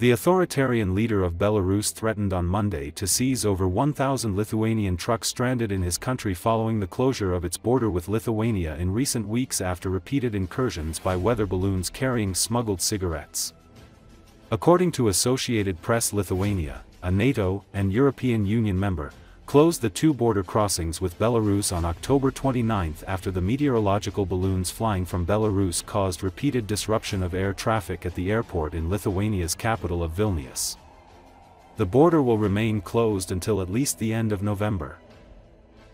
The authoritarian leader of Belarus threatened on Monday to seize over 1,000 Lithuanian trucks stranded in his country following the closure of its border with Lithuania in recent weeks after repeated incursions by weather balloons carrying smuggled cigarettes. According to Associated Press Lithuania, a NATO and European Union member, closed the two border crossings with Belarus on October 29 after the meteorological balloons flying from Belarus caused repeated disruption of air traffic at the airport in Lithuania's capital of Vilnius. The border will remain closed until at least the end of November.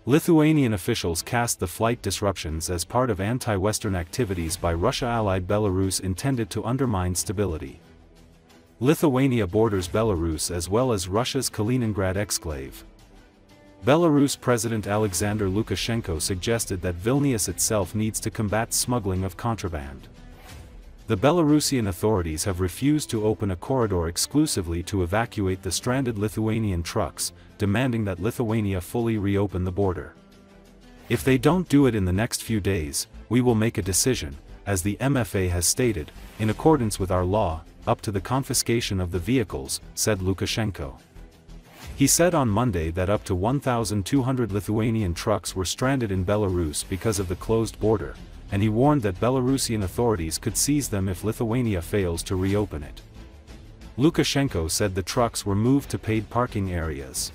Lithuanian officials cast the flight disruptions as part of anti-Western activities by Russia-allied Belarus intended to undermine stability. Lithuania borders Belarus as well as Russia's Kaliningrad exclave. Belarus President Alexander Lukashenko suggested that Vilnius itself needs to combat smuggling of contraband. The Belarusian authorities have refused to open a corridor exclusively to evacuate the stranded Lithuanian trucks, demanding that Lithuania fully reopen the border. If they don't do it in the next few days, we will make a decision, as the MFA has stated, in accordance with our law, up to the confiscation of the vehicles, said Lukashenko. He said on Monday that up to 1,200 Lithuanian trucks were stranded in Belarus because of the closed border, and he warned that Belarusian authorities could seize them if Lithuania fails to reopen it. Lukashenko said the trucks were moved to paid parking areas.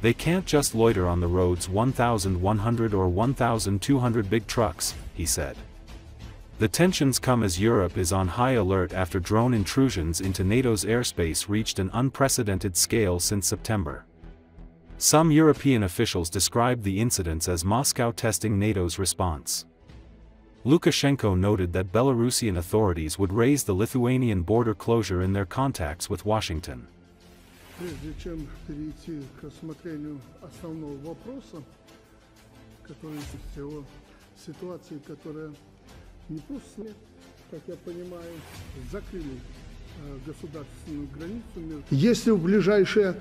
They can't just loiter on the roads 1,100 or 1,200 big trucks, he said. The tensions come as Europe is on high alert after drone intrusions into NATO's airspace reached an unprecedented scale since September. Some European officials described the incidents as Moscow testing NATO's response. Lukashenko noted that Belarusian authorities would raise the Lithuanian border closure in their contacts with Washington. Прежде чем перейти к рассмотрению основного вопроса, который всего ситуации, которая не просто, как я понимаю, закрыли государственную границу. Если в ближайшие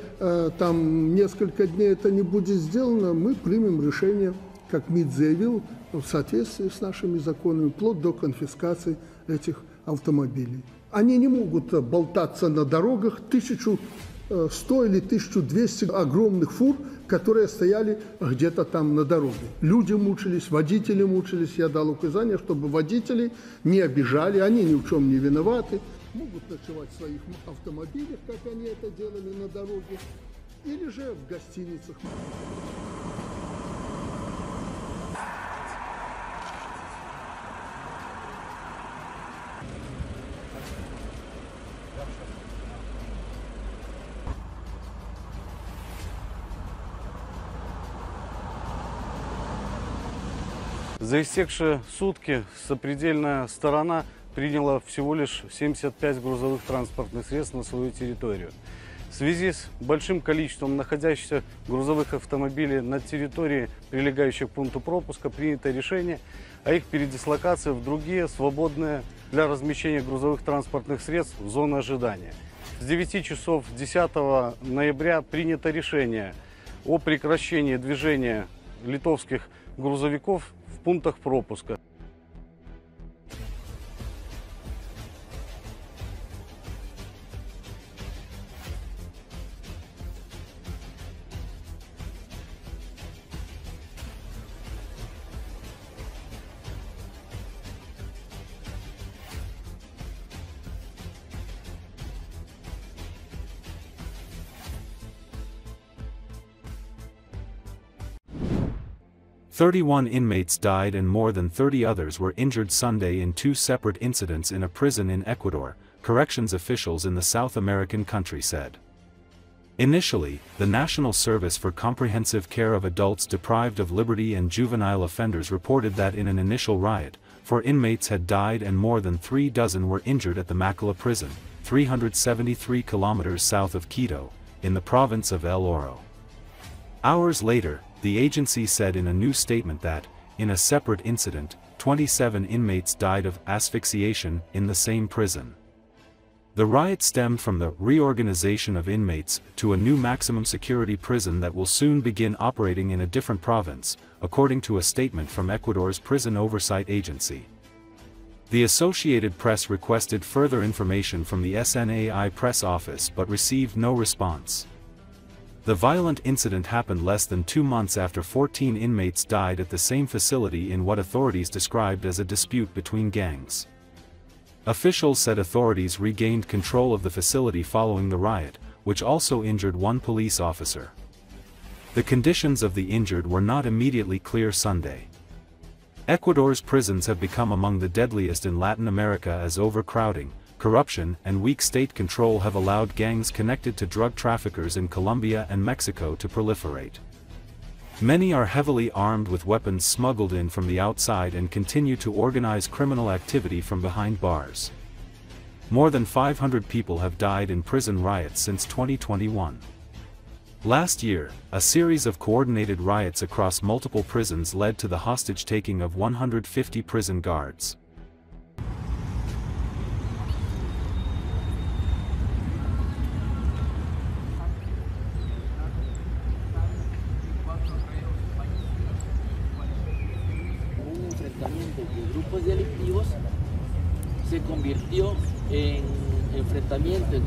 там несколько дней это не будет сделано, мы примем решение, как МИД заявил, в соответствии с нашими законами, вплоть до конфискации этих автомобилей. Они не могут болтаться на дорогах 1100 или 1200 огромных фур, которые стояли где-то там на дороге. Люди мучились, водители мучились. Я дал указание, чтобы водители не обижали, они ни в чем не виноваты. Могут ночевать в своих автомобилях, как они это делали на дороге, или же в гостиницах. За истекшие сутки сопредельная сторона приняла всего лишь 75 грузовых транспортных средств на свою территорию. В связи с большим количеством находящихся грузовых автомобилей на территории, прилегающей к пункту пропуска, принято решение о их передислокации в другие свободные для размещения грузовых транспортных средств зоны ожидания. С 9 часов 10 ноября принято решение о прекращении движения литовских грузовиков в пунктах пропуска. "31 inmates died and more than 30 others were injured Sunday in two separate incidents in a prison in Ecuador," corrections officials in the South American country said. Initially, the National Service for Comprehensive Care of Adults Deprived of Liberty and Juvenile Offenders reported that in an initial riot, 4 inmates had died and more than 3 dozen were injured at the Macala prison, 373 kilometers south of Quito, in the province of El Oro. Hours later, the agency said in a new statement that, in a separate incident, 27 inmates died of asphyxiation in the same prison. The riot stemmed from the reorganization of inmates to a new maximum security prison that will soon begin operating in a different province, according to a statement from Ecuador's Prison Oversight Agency. The Associated Press requested further information from the SNAI press office but received no response. The violent incident happened less than 2 months after 14 inmates died at the same facility in what authorities described as a dispute between gangs. Officials said authorities regained control of the facility following the riot, which also injured 1 police officer. The conditions of the injured were not immediately clear Sunday. Ecuador's prisons have become among the deadliest in Latin America as overcrowding, corruption, and weak state control have allowed gangs connected to drug traffickers in Colombia and Mexico to proliferate. Many are heavily armed with weapons smuggled in from the outside and continue to organize criminal activity from behind bars. More than 500 people have died in prison riots since 2021. Last year, a series of coordinated riots across multiple prisons led to the hostage-taking of 150 prison guards. Un enfrentamiento de grupos delictivos se convirtió en enfrentamiento.